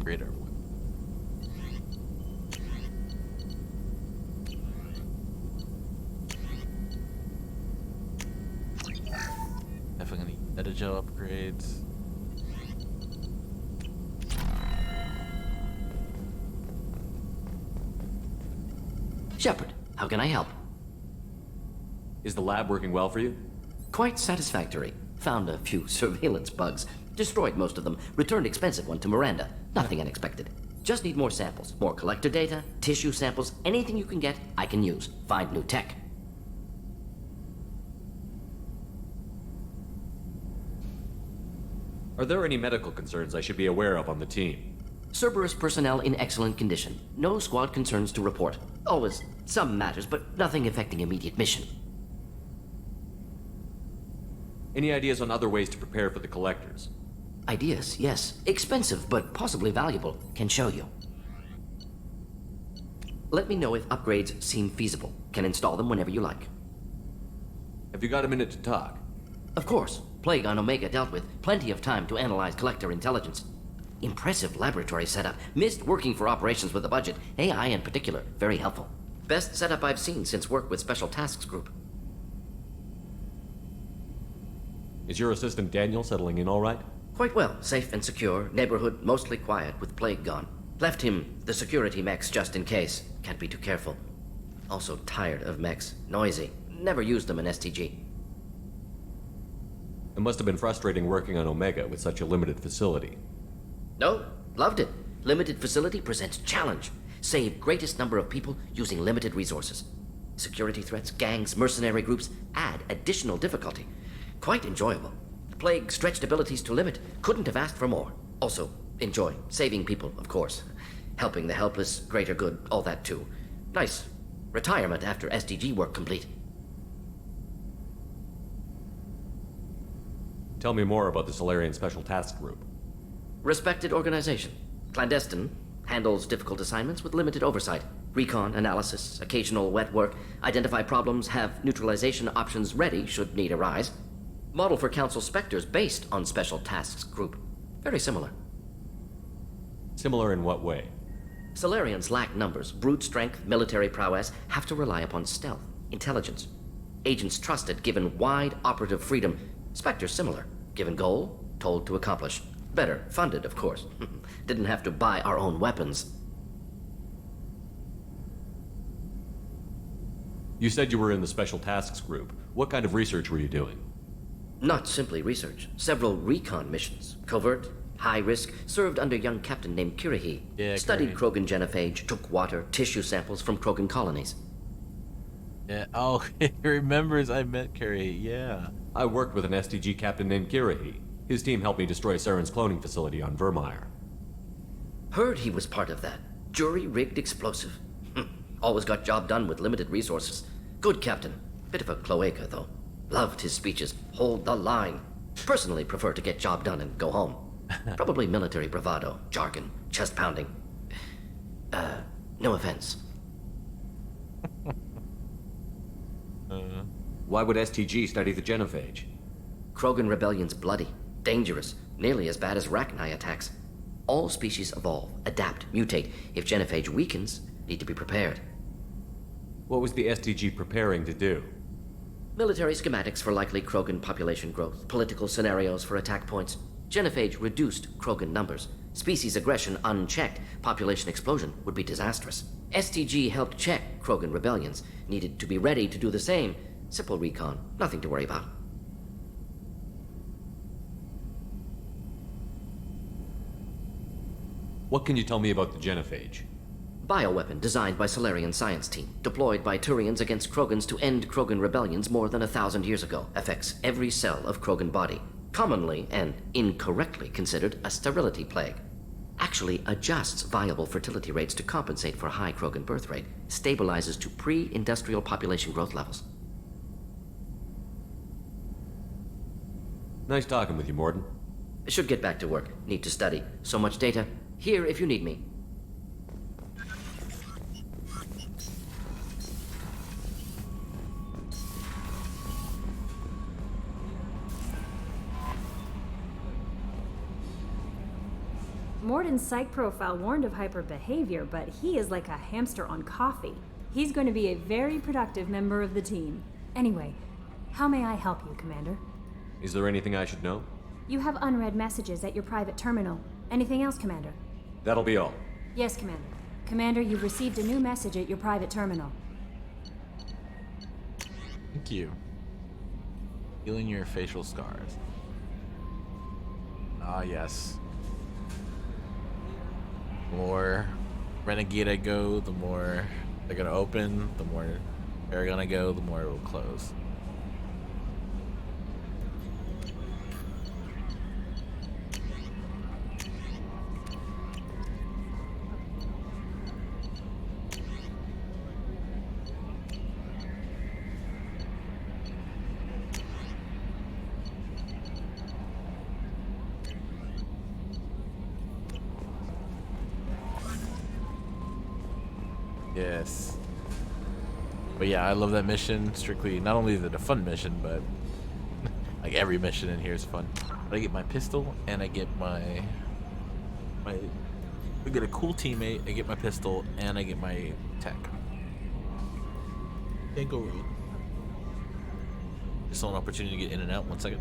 upgrade our weapon. Definitely need Metagel upgrades. Shepard, how can I help? Is the lab working well for you? Quite satisfactory. Found a few surveillance bugs. Destroyed most of them. Returned expensive one to Miranda. Nothing unexpected. Just need more samples. More collector data, tissue samples, anything you can get, I can use. Find new tech. Are there any medical concerns I should be aware of on the team? Cerberus personnel in excellent condition. No squad concerns to report. Always some matters, but nothing affecting immediate mission. Any ideas on other ways to prepare for the collectors? Ideas, yes. Expensive, but possibly valuable. Can show you. Let me know if upgrades seem feasible. Can install them whenever you like. Have you got a minute to talk? Of course. Plague on Omega dealt with. Plenty of time to analyze collector intelligence. Impressive laboratory setup. Missed working for operations with a budget. AI in particular. Very helpful. Best setup I've seen since work with Special Tasks Group. Is your assistant Daniel settling in all right? Quite well. Safe and secure. Neighborhood mostly quiet with Plague gone. Left him the security mechs just in case. Can't be too careful. Also tired of mechs. Noisy. Never used them in STG. It must have been frustrating working on Omega with such a limited facility. No, loved it. Limited facility presents challenge. Save greatest number of people using limited resources. Security threats, gangs, mercenary groups add additional difficulty. Quite enjoyable. Plague stretched abilities to limit. Couldn't have asked for more. Also, enjoy. Saving people, of course. Helping the helpless, greater good, all that too. Nice. Retirement after SDG work complete. Tell me more about the Solarian Special Task Group. Respected organization. Clandestine. Handles difficult assignments with limited oversight. Recon, analysis, occasional wet work. Identify problems, have neutralization options ready should need arise. Model for Council Spectres based on Special Tasks Group. Very similar. Similar in what way? Solarians lack numbers, brute strength, military prowess, have to rely upon stealth, intelligence. Agents trusted, given wide operative freedom. Spectres similar, given goal, told to accomplish. Better, funded, of course. Didn't have to buy our own weapons. You said you were in the Special Tasks Group. What kind of research were you doing? Not simply research. Several recon missions. Covert, high risk, served under a young captain named Kirahi. Yeah, Studied Kirahi. Krogan genophage, took water, tissue samples from Krogan colonies. Yeah. Oh, he remembers I met Carrie. Yeah. I worked with an STG captain named Kirahi. His team helped me destroy Saren's cloning facility on Vermeer. Heard he was part of that. Jury-rigged explosive. Always got job done with limited resources. Good captain. Bit of a cloaca, though. Loved his speeches. Hold the line. Personally prefer to get job done and go home. Probably military bravado, jargon, chest pounding. No offense. Why would STG study the genophage? Krogan rebellion's bloody, dangerous, nearly as bad as Rachni attacks. All species evolve, adapt, mutate. If genophage weakens, need to be prepared. What was the STG preparing to do? Military schematics for likely Krogan population growth, political scenarios for attack points. Genophage reduced Krogan numbers. Species aggression unchecked, population explosion would be disastrous. STG helped check Krogan rebellions, needed to be ready to do the same. Simple recon, nothing to worry about. What can you tell me about the genophage? Bioweapon designed by Solarian science team, deployed by Turians against Krogans to end Krogan rebellions more than 1,000 years ago. Affects every cell of Krogan body. Commonly and incorrectly considered a sterility plague. Actually adjusts viable fertility rates to compensate for high Krogan birth rate. Stabilizes to pre-industrial population growth levels. Nice talking with you, Morden. Should get back to work. Need to study. So much data. Here if you need me. Morden's psych profile warned of hyper behavior, but he is like a hamster on coffee. He's going to be a very productive member of the team. Anyway, how may I help you, Commander? Is there anything I should know? You have unread messages at your private terminal. Anything else, Commander? That'll be all. Yes, Commander. Commander, you've received a new message at your private terminal. Thank you. Healing your facial scars. Ah, yes. The more Renegade I go, the more they're gonna open, the more they're gonna go, the more it will close. Yes. But yeah, I love that mission. Strictly, not only is it a fun mission, but like every mission in here is fun. But I get my pistol and I get I get a cool teammate, I get my pistol, and I get my tech. Can't go wrong. Just saw an opportunity to get in and out. 1 second.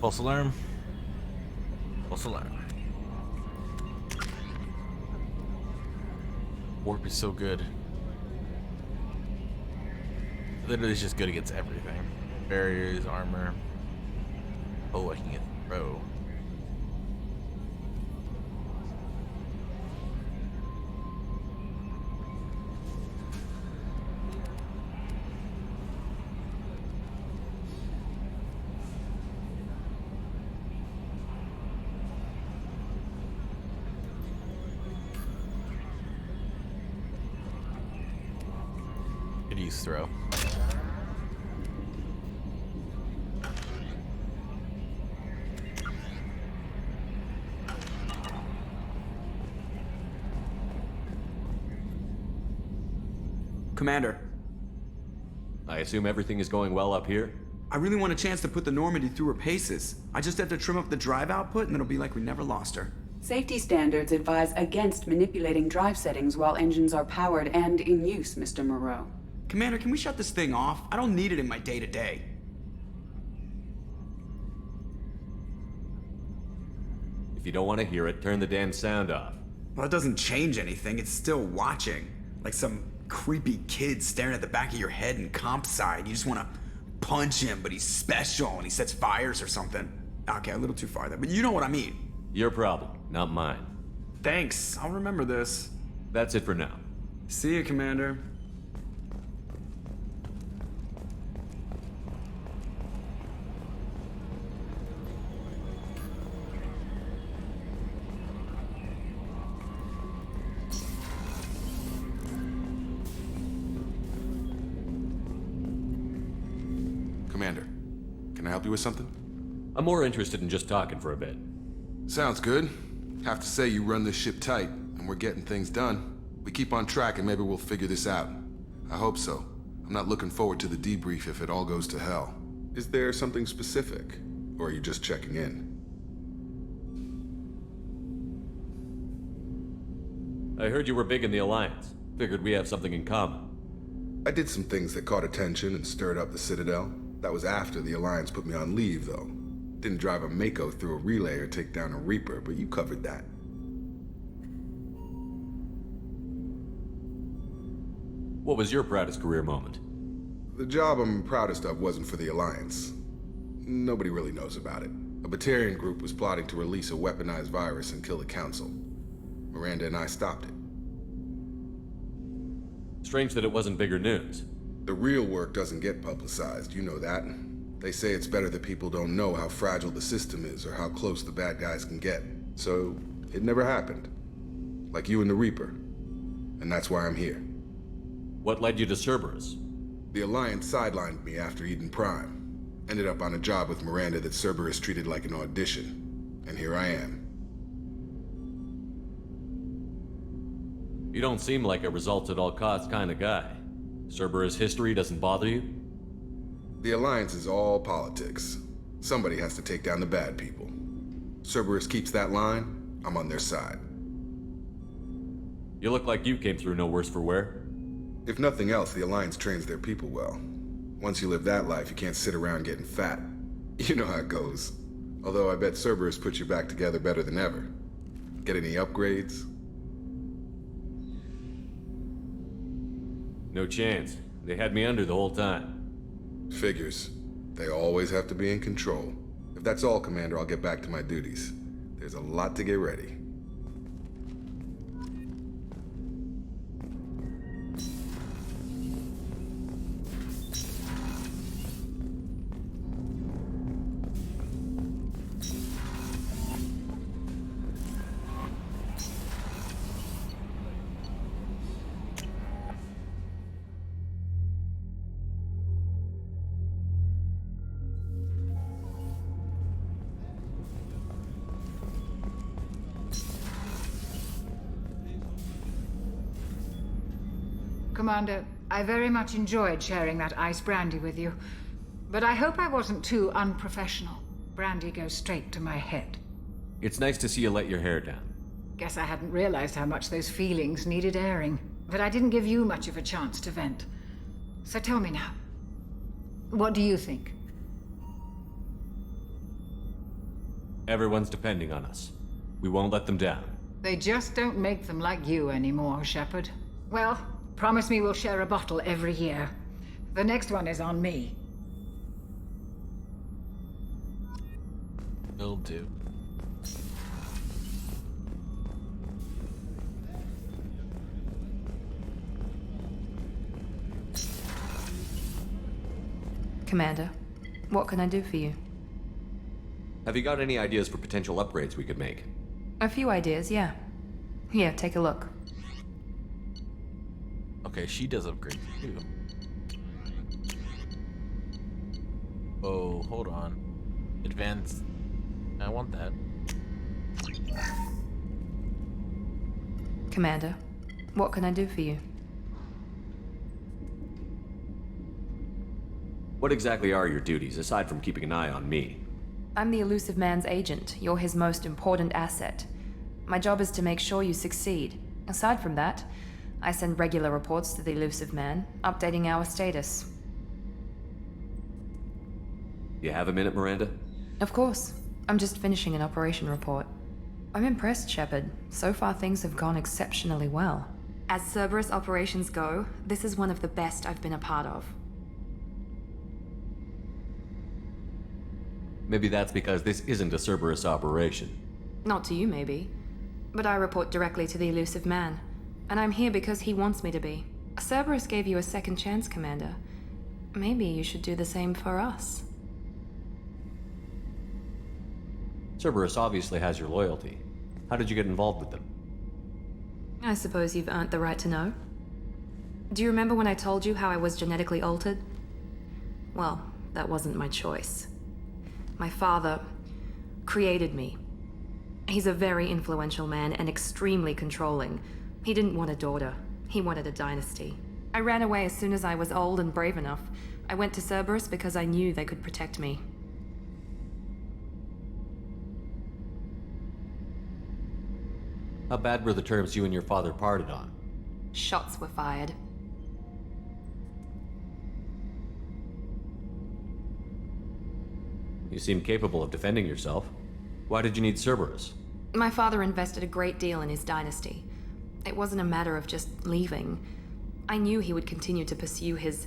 False alarm. False alarm. Warp is so good. Literally, it's just good against everything. Barriers, armor. Oh, I can get throw. Could use throw. Commander, I assume everything is going well up here? I really want a chance to put the Normandy through her paces. I just have to trim up the drive output and it'll be like we never lost her. Safety standards advise against manipulating drive settings while engines are powered and in use, Mr. Moreau. Commander, can we shut this thing off? I don't need it in my day-to-day. If you don't want to hear it, turn the damn sound off. Well, it doesn't change anything. It's still watching. Like some creepy kid staring at the back of your head in comp side. You just want to punch him, but he's special and he sets fires or something. Okay, a little too far there, but you know what I mean. Your problem, not mine. Thanks, I'll remember this. That's it for now. See you, Commander. Commander, can I help you with something? I'm more interested in just talking for a bit. Sounds good. Have to say you run this ship tight, and we're getting things done. We keep on track and maybe we'll figure this out. I hope so. I'm not looking forward to the debrief if it all goes to hell. Is there something specific? Or are you just checking in? I heard you were big in the Alliance. Figured we have something in common. I did some things that caught attention and stirred up the Citadel. That was after the Alliance put me on leave, though. Didn't drive a Mako through a relay or take down a Reaper, but you covered that. What was your proudest career moment? The job I'm proudest of wasn't for the Alliance. Nobody really knows about it. A Batarian group was plotting to release a weaponized virus and kill the Council. Miranda and I stopped it. Strange that it wasn't bigger news. The real work doesn't get publicized, you know that. They say it's better that people don't know how fragile the system is or how close the bad guys can get. So, it never happened. Like you and the Reaper. And that's why I'm here. What led you to Cerberus? The Alliance sidelined me after Eden Prime. Ended up on a job with Miranda that Cerberus treated like an audition. And here I am. You don't seem like a results at all costs kind of guy. Cerberus history doesn't bother you? The Alliance is all politics. Somebody has to take down the bad people. Cerberus keeps that line, I'm on their side. You look like you came through no worse for wear. If nothing else, the Alliance trains their people well. Once you live that life, you can't sit around getting fat. You know how it goes. Although I bet Cerberus puts you back together better than ever. Get any upgrades? No chance. They had me under the whole time. Figures. They always have to be in control. If that's all, Commander, I'll get back to my duties. There's a lot to get ready. Commander, I very much enjoyed sharing that ice brandy with you. But I hope I wasn't too unprofessional. Brandy goes straight to my head. It's nice to see you let your hair down. Guess I hadn't realized how much those feelings needed airing. But I didn't give you much of a chance to vent. So tell me now. What do you think? Everyone's depending on us. We won't let them down. They just don't make them like you anymore, Shepard. Well, promise me we'll share a bottle every year. The next one is on me. Will do. Commander, what can I do for you? Have you got any ideas for potential upgrades we could make? A few ideas, yeah. Here, take a look. Okay, she does upgrades too. Oh, hold on. Advanced. I want that. Commander, what can I do for you? What exactly are your duties, aside from keeping an eye on me? I'm the Elusive Man's agent. You're his most important asset. My job is to make sure you succeed. Aside from that, I send regular reports to the Elusive Man, updating our status. You have a minute, Miranda? Of course. I'm just finishing an operation report. I'm impressed, Shepard. So far things have gone exceptionally well. As Cerberus operations go, this is one of the best I've been a part of. Maybe that's because this isn't a Cerberus operation. Not to you, maybe. But I report directly to the Elusive Man. And I'm here because he wants me to be. Cerberus gave you a second chance, Commander. Maybe you should do the same for us. Cerberus obviously has your loyalty. How did you get involved with them? I suppose you've earned the right to know. Do you remember when I told you how I was genetically altered? Well, that wasn't my choice. My father created me. He's a very influential man and extremely controlling. He didn't want a daughter. He wanted a dynasty. I ran away as soon as I was old and brave enough. I went to Cerberus because I knew they could protect me. How bad were the terms you and your father parted on? Shots were fired. You seem capable of defending yourself. Why did you need Cerberus? My father invested a great deal in his dynasty. It wasn't a matter of just leaving. I knew he would continue to pursue his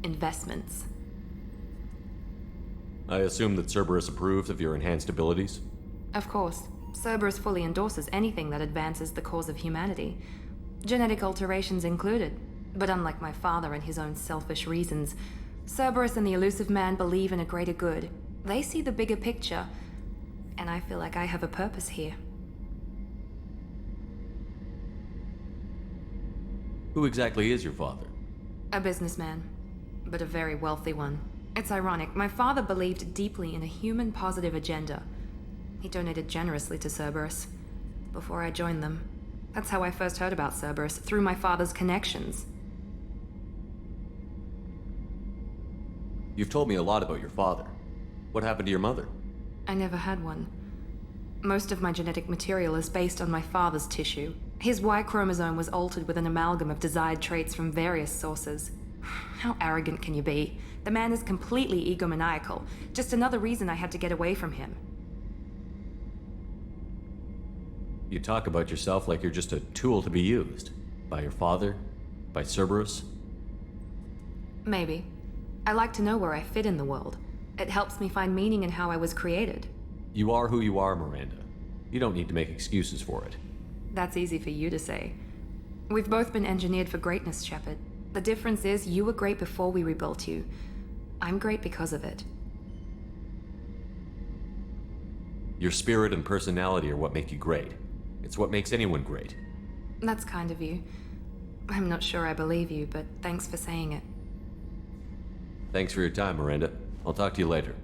investments. I assume that Cerberus approved of your enhanced abilities? Of course. Cerberus fully endorses anything that advances the cause of humanity. Genetic alterations included. But unlike my father and his own selfish reasons, Cerberus and the Elusive Man believe in a greater good. They see the bigger picture, and I feel like I have a purpose here. Who exactly is your father? A businessman, but a very wealthy one. It's ironic. My father believed deeply in a human-positive agenda. He donated generously to Cerberus before I joined them. That's how I first heard about Cerberus, through my father's connections. You've told me a lot about your father. What happened to your mother? I never had one. Most of my genetic material is based on my father's tissue. His Y chromosome was altered with an amalgam of desired traits from various sources. How arrogant can you be? The man is completely egomaniacal. Just another reason I had to get away from him. You talk about yourself like you're just a tool to be used. By your father? By Cerberus? Maybe. I like to know where I fit in the world. It helps me find meaning in how I was created. You are who you are, Miranda. You don't need to make excuses for it. That's easy for you to say. We've both been engineered for greatness, Shepard. The difference is you were great before we rebuilt you. I'm great because of it. Your spirit and personality are what make you great. It's what makes anyone great. That's kind of you. I'm not sure I believe you, but thanks for saying it. Thanks for your time, Miranda. I'll talk to you later.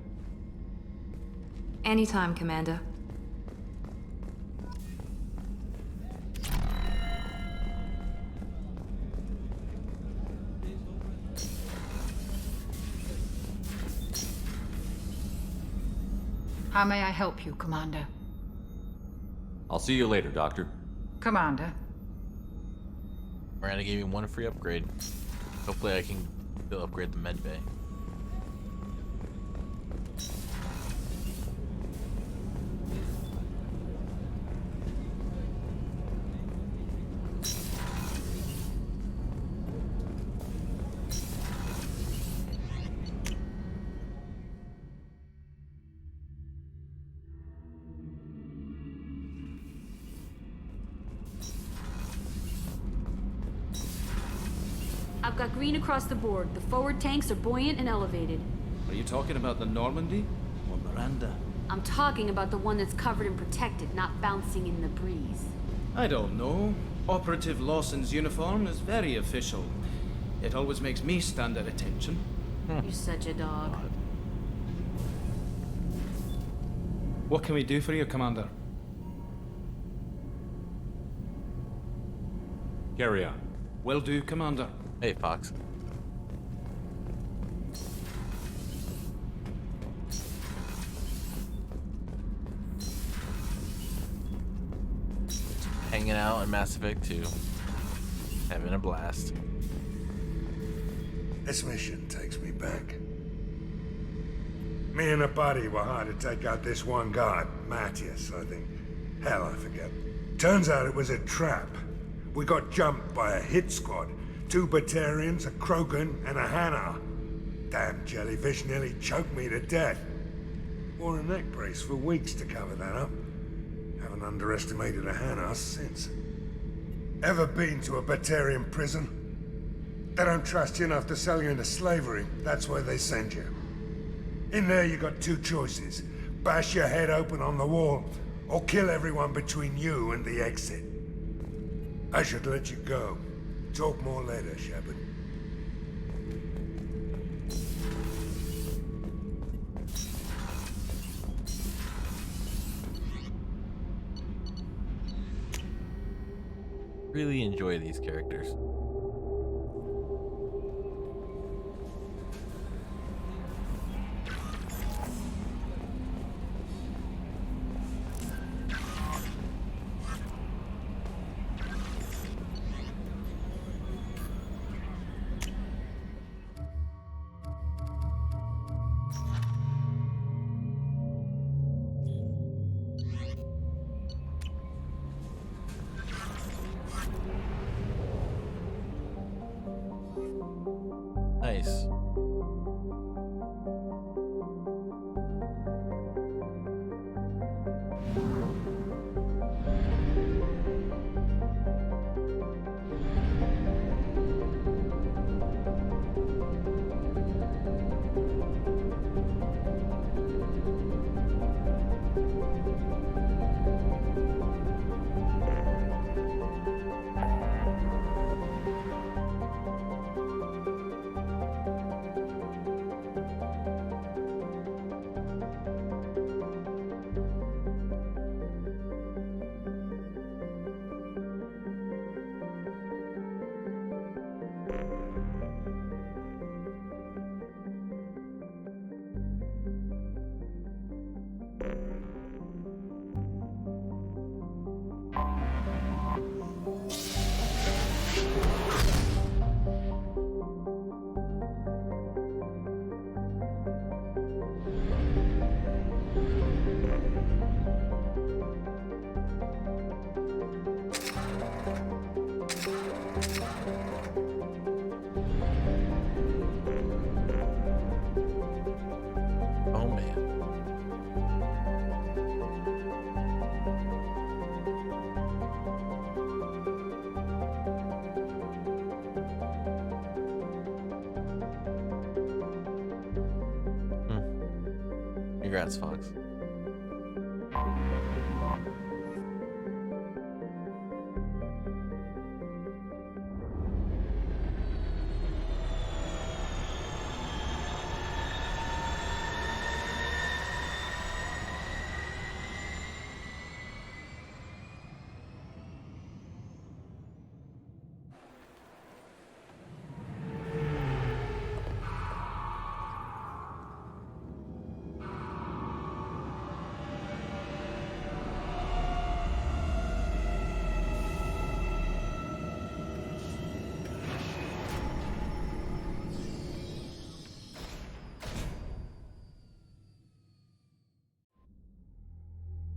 Anytime, Commander. How may I help you, Commander? I'll see you later, Doctor. Commander. Miranda gave me one free upgrade. Hopefully I can still upgrade the med bay. I've got green across the board. The forward tanks are buoyant and elevated. Are you talking about the Normandy or Miranda? I'm talking about the one that's covered and protected, not bouncing in the breeze. I don't know. Operative Lawson's uniform is very official. It always makes me stand at attention. You're such a dog. What can we do for you, Commander? Carry on. Will do, Commander. Hey, Fox. Hanging out in Mass Effect 2. Having a blast. This mission takes me back. Me and a buddy were hired to take out this one guy, Matthias, I think. Hell, I forget. Turns out it was a trap. We got jumped by a hit squad. 2 Batarians, a Krogan, and a Hanar. Damn jellyfish nearly choked me to death. Wore a neck brace for weeks to cover that up. Haven't underestimated a Hanar since. Ever been to a Batarian prison? They don't trust you enough to sell you into slavery. That's where they send you. In there you got 2 choices. Bash your head open on the wall, or kill everyone between you and the exit. I should let you go. Talk more later, Shepard. Really enjoy these characters. Oh man. Congrats, Fox.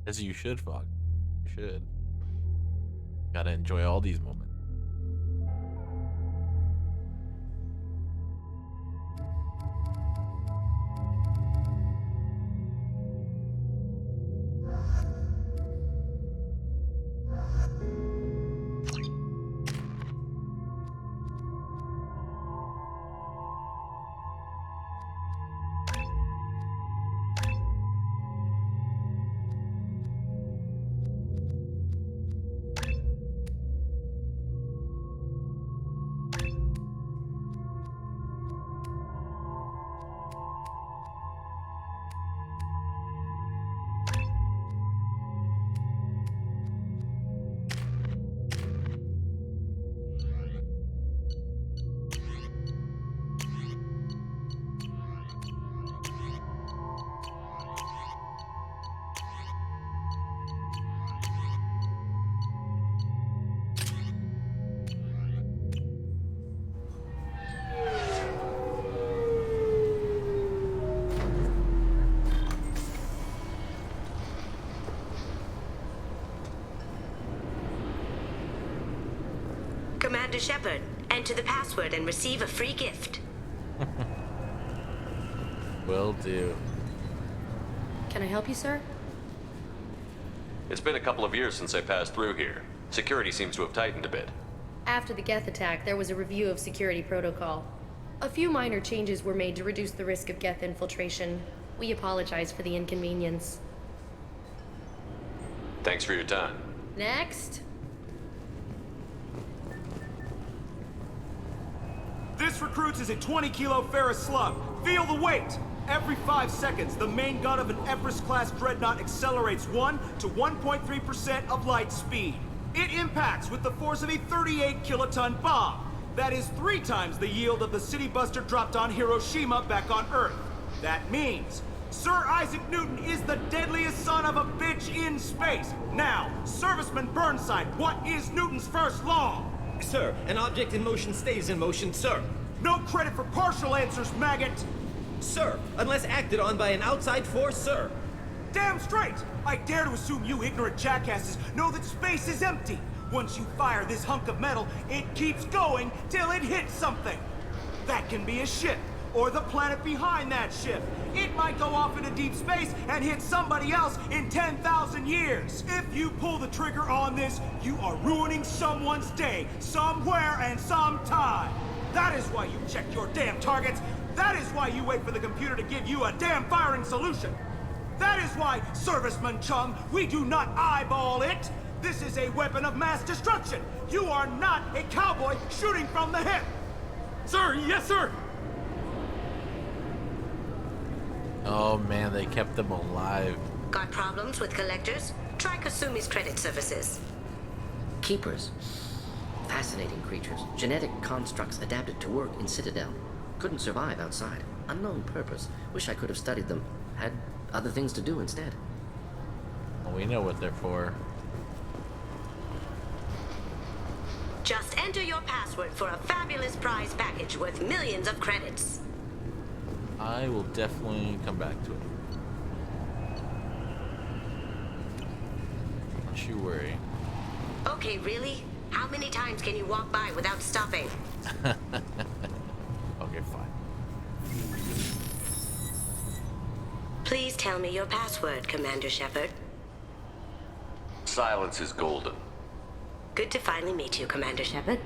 As you should, Fox. You should. Gotta enjoy all these moments. Commander Shepard, enter the password and receive a free gift. Will do. Can I help you, sir? It's been a couple of years since I passed through here. Security seems to have tightened a bit. After the Geth attack, there was a review of security protocol. A few minor changes were made to reduce the risk of Geth infiltration. We apologize for the inconvenience. Thanks for your time. Next. This recruits is a 20-kilo ferrous slug. Feel the weight! Every 5 seconds, the main gun of an Everest-class dreadnought accelerates 1 to 1.3% of light speed. It impacts with the force of a 38-kiloton bomb. That is 3 times the yield of the city buster dropped on Hiroshima back on Earth. That means Sir Isaac Newton is the deadliest son of a bitch in space. Now, Serviceman Burnside, what is Newton's first law? Sir, an object in motion stays in motion, sir. No credit for partial answers, maggot! Sir, unless acted on by an outside force, sir. Damn straight! I dare to assume you ignorant jackasses know that space is empty. Once you fire this hunk of metal, it keeps going till it hits something. That can be a ship, or the planet behind that ship. It might go off into deep space and hit somebody else in 10,000 years. If you pull the trigger on this, you are ruining someone's day, somewhere and sometime. That is why you check your damn targets. That is why you wait for the computer to give you a damn firing solution. That is why, Serviceman Chung, we do not eyeball it. This is a weapon of mass destruction. You are not a cowboy shooting from the hip. Sir, yes, sir. Oh man, they kept them alive. Got problems with collectors? Try Kasumi's credit services. Keepers. Fascinating creatures. Genetic constructs adapted to work in Citadel. Couldn't survive outside. Unknown purpose. Wish I could have studied them. Had other things to do instead. Well, we know what they're for. Just enter your password for a fabulous prize package worth millions of credits. I will definitely come back to it. Don't you worry. Okay, really? How many times can you walk by without stopping? Okay, fine. Please tell me your password, Commander Shepard. Silence is golden. Good to finally meet you, Commander Shepard.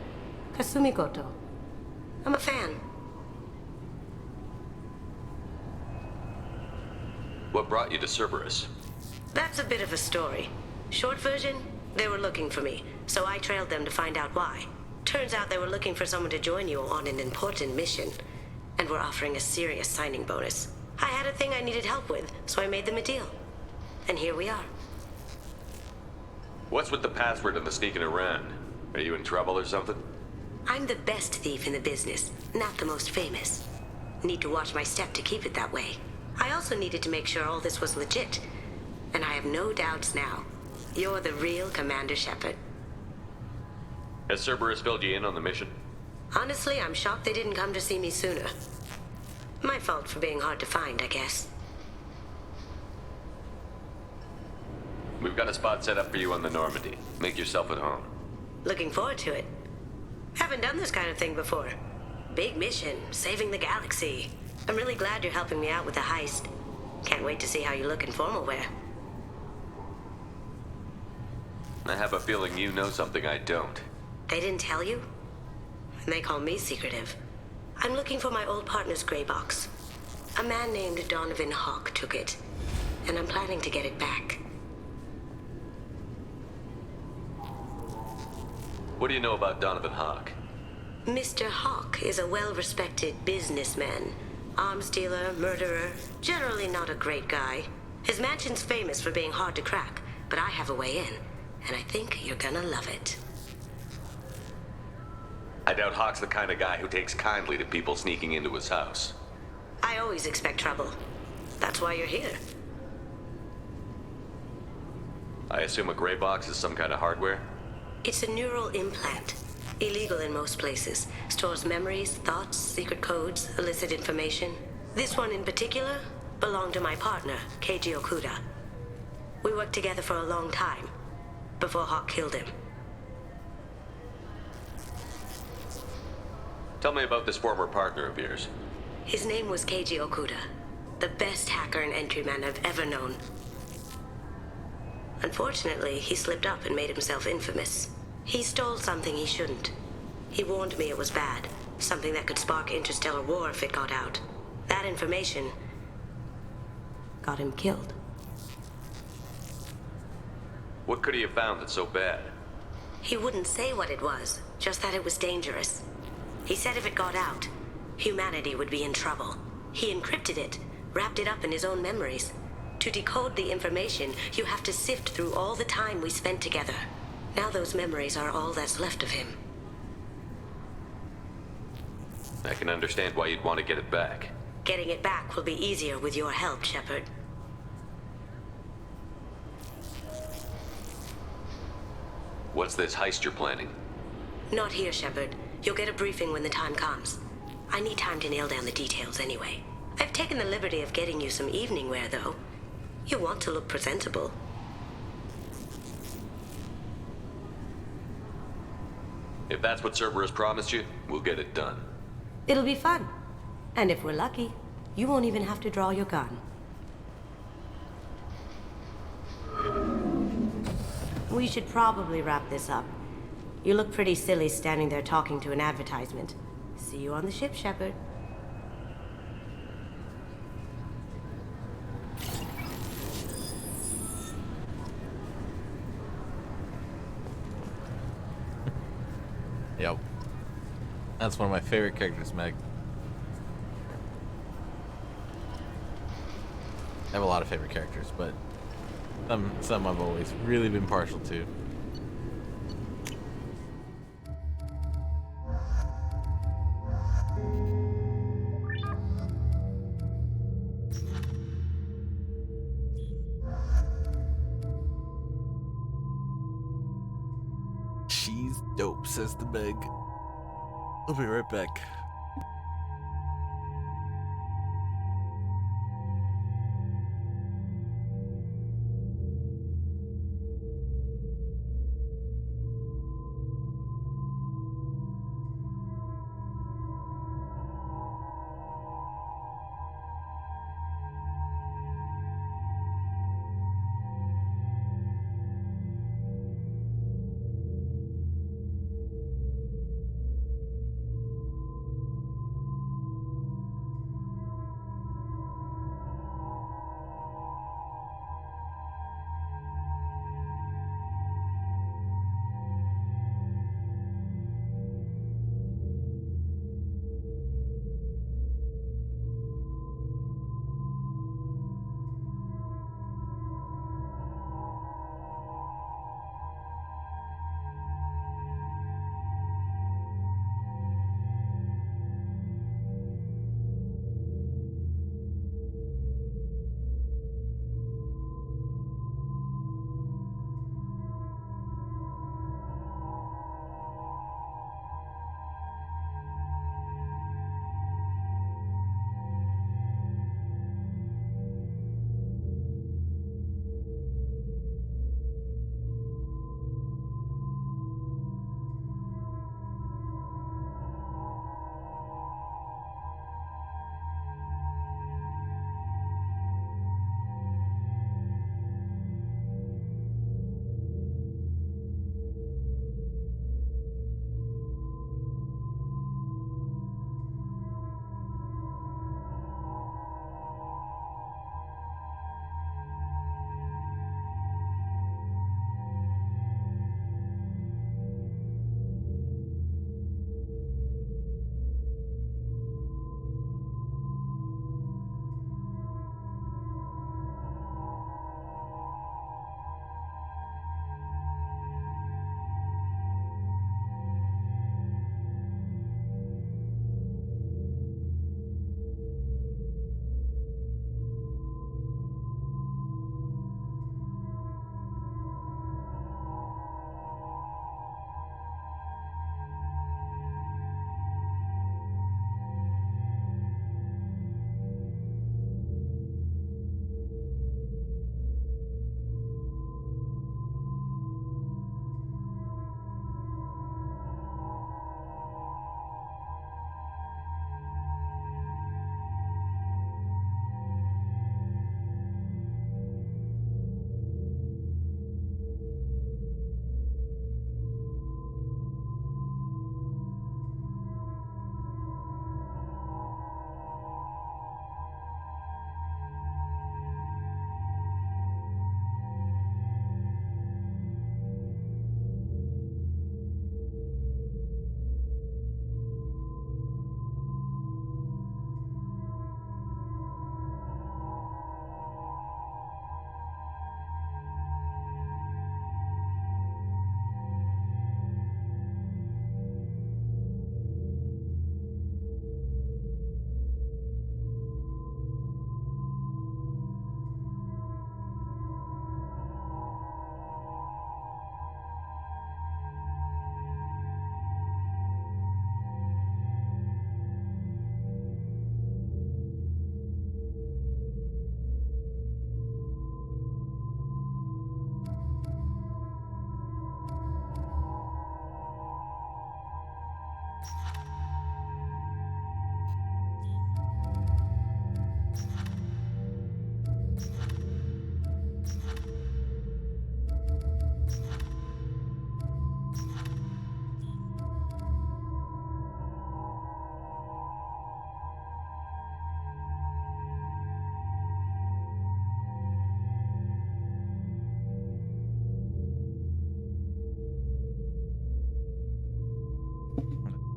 Kasumi Goto. I'm a fan. What brought you to Cerberus? That's a bit of a story. Short version, they were looking for me, so I trailed them to find out why. Turns out they were looking for someone to join you on an important mission, and were offering a serious signing bonus. I had a thing I needed help with, so I made them a deal. And here we are. What's with the password and the sneaking around? Are you in trouble or something? I'm the best thief in the business, not the most famous. Need to watch my step to keep it that way. I also needed to make sure all this was legit. And I have no doubts now. You're the real Commander Shepard. Has Cerberus filled you in on the mission? Honestly, I'm shocked they didn't come to see me sooner. My fault for being hard to find, I guess. We've got a spot set up for you on the Normandy. Make yourself at home. Looking forward to it. Haven't done this kind of thing before. Big mission, saving the galaxy. I'm really glad you're helping me out with the heist. Can't wait to see how you look in formal wear. I have a feeling you know something I don't. They didn't tell you? And they call me secretive. I'm looking for my old partner's gray box. A man named Donovan Hawk took it, and I'm planning to get it back. What do you know about Donovan Hawk? Mr. Hawk is a well-respected businessman. Arms dealer, murderer, generally not a great guy. His mansion's famous for being hard to crack, but I have a way in, and I think you're gonna love it. I doubt Hawk's the kind of guy who takes kindly to people sneaking into his house. I always expect trouble. That's why you're here. I assume a gray box is some kind of hardware? It's a neural implant. Illegal in most places. Stores memories, thoughts, secret codes, illicit information. This one in particular belonged to my partner, Keiji Okuda. We worked together for a long time, before Hawk killed him. Tell me about this former partner of yours. His name was Keiji Okuda, the best hacker and entryman I've ever known. Unfortunately, he slipped up and made himself infamous. He stole something he shouldn't. He warned me it was bad, something that could spark interstellar war if it got out. That information got him killed. What could he have found that's so bad? He wouldn't say what it was, just that it was dangerous. He said if it got out, humanity would be in trouble. He encrypted it, wrapped it up in his own memories. To decode the information, you have to sift through all the time we spent together. Now those memories are all that's left of him. I can understand why you'd want to get it back. Getting it back will be easier with your help, Shepard. What's this heist you're planning? Not here, Shepard. You'll get a briefing when the time comes. I need time to nail down the details anyway. I've taken the liberty of getting you some evening wear, though. You want to look presentable. If that's what Cerberus promised you, we'll get it done. It'll be fun. And if we're lucky, you won't even have to draw your gun. We should probably wrap this up. You look pretty silly standing there talking to an advertisement. See you on the ship, Shepard. Yep. That's one of my favorite characters, Meg. I have a lot of favorite characters, but some I've always really been partial to. She's dope, says the Meg. I'll be right back.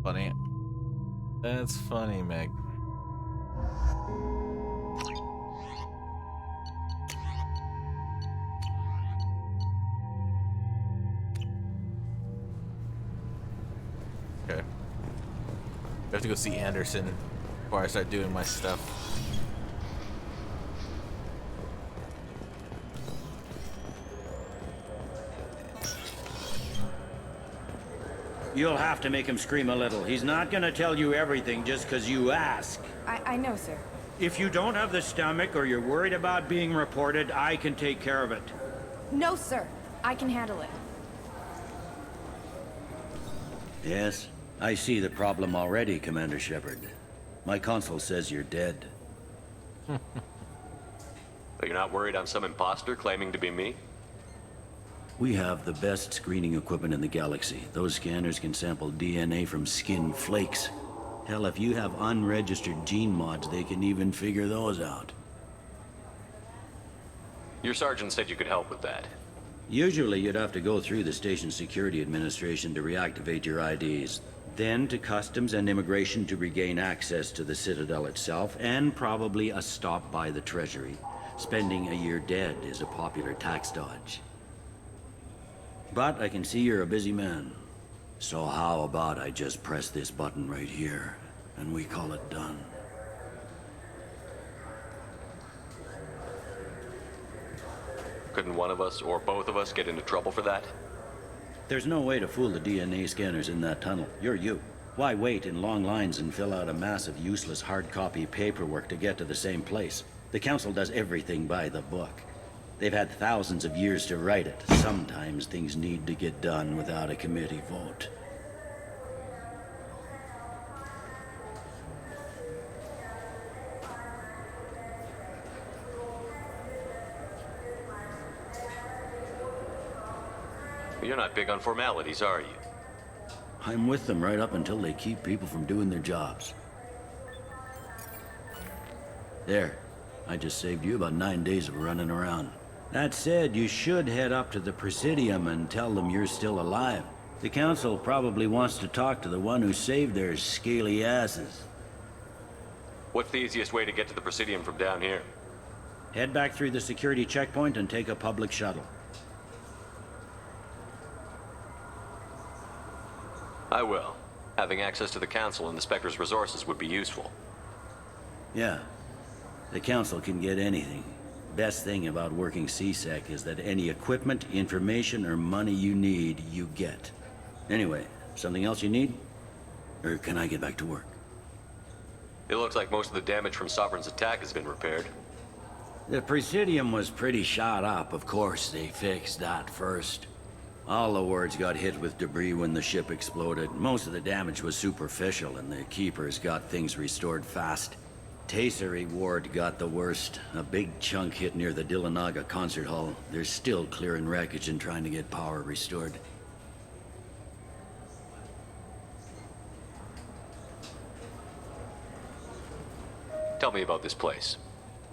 Funny. That's funny, Meg. Okay. I have to go see Anderson before I start doing my stuff. You'll have to make him scream a little. He's not gonna tell you everything just because you ask. I know, sir. If you don't have the stomach or you're worried about being reported, I can take care of it. No, sir. I can handle it. Yes, I see the problem already, Commander Shepard. My consul says you're dead. But you're not worried I'm some imposter claiming to be me? We have the best screening equipment in the galaxy. Those scanners can sample DNA from skin flakes. Hell, if you have unregistered gene mods, they can even figure those out. Your sergeant said you could help with that. Usually you'd have to go through the station security administration to reactivate your IDs. Then to customs and immigration to regain access to the Citadel itself, and probably a stop by the Treasury. Spending a year dead is a popular tax dodge. But I can see you're a busy man. So how about I just press this button right here, and we call it done? Couldn't one of us, or both of us, get into trouble for that? There's no way to fool the DNA scanners in that tunnel. You're you. Why wait in long lines and fill out a massive useless hard copy paperwork to get to the same place? The Council does everything by the book. They've had thousands of years to write it. Sometimes things need to get done without a committee vote. You're not big on formalities, are you? I'm with them right up until they keep people from doing their jobs. There. I just saved you about 9 days of running around. That said, you should head up to the Presidium and tell them you're still alive. The Council probably wants to talk to the one who saved their scaly asses. What's the easiest way to get to the Presidium from down here? Head back through the security checkpoint and take a public shuttle. I will. Having access to the Council and the Spectre's resources would be useful. Yeah. The Council can get anything. Best thing about working CSEC is that any equipment, information, or money you need, you get. Anyway, something else you need? Or can I get back to work? It looks like most of the damage from Sovereign's attack has been repaired. The Presidium was pretty shot up. Of course, they fixed that first. All the wards got hit with debris when the ship exploded. Most of the damage was superficial, and the Keepers got things restored fast. Tasery Ward got the worst. A big chunk hit near the Dillanaga concert hall. They're still clearing wreckage and trying to get power restored. Tell me about this place.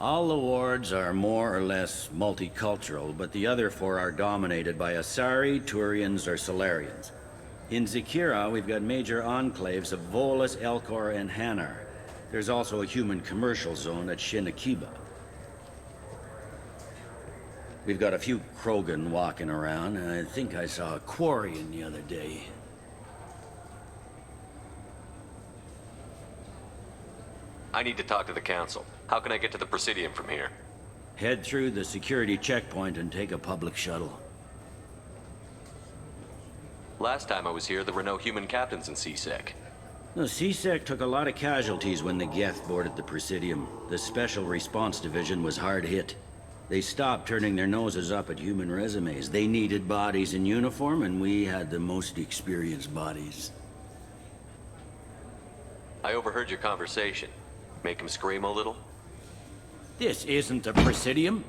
All the wards are more or less multicultural, but the other four are dominated by Asari, Turians, or Solarians. In Zakira, we've got major enclaves of Volus, Elcor, and Hanar. There's also a human commercial zone at Shinakiba. We've got a few Krogan walking around, and I think I saw a Quarian the other day. I need to talk to the Council. How can I get to the Presidium from here? Head through the security checkpoint and take a public shuttle. Last time I was here, there were no human captains in CSEC. The CSEC took a lot of casualties when the Geth boarded the Presidium. The Special Response Division was hard hit. They stopped turning their noses up at human resumes. They needed bodies in uniform, and we had the most experienced bodies. I overheard your conversation. Make him scream a little? This isn't the Presidium.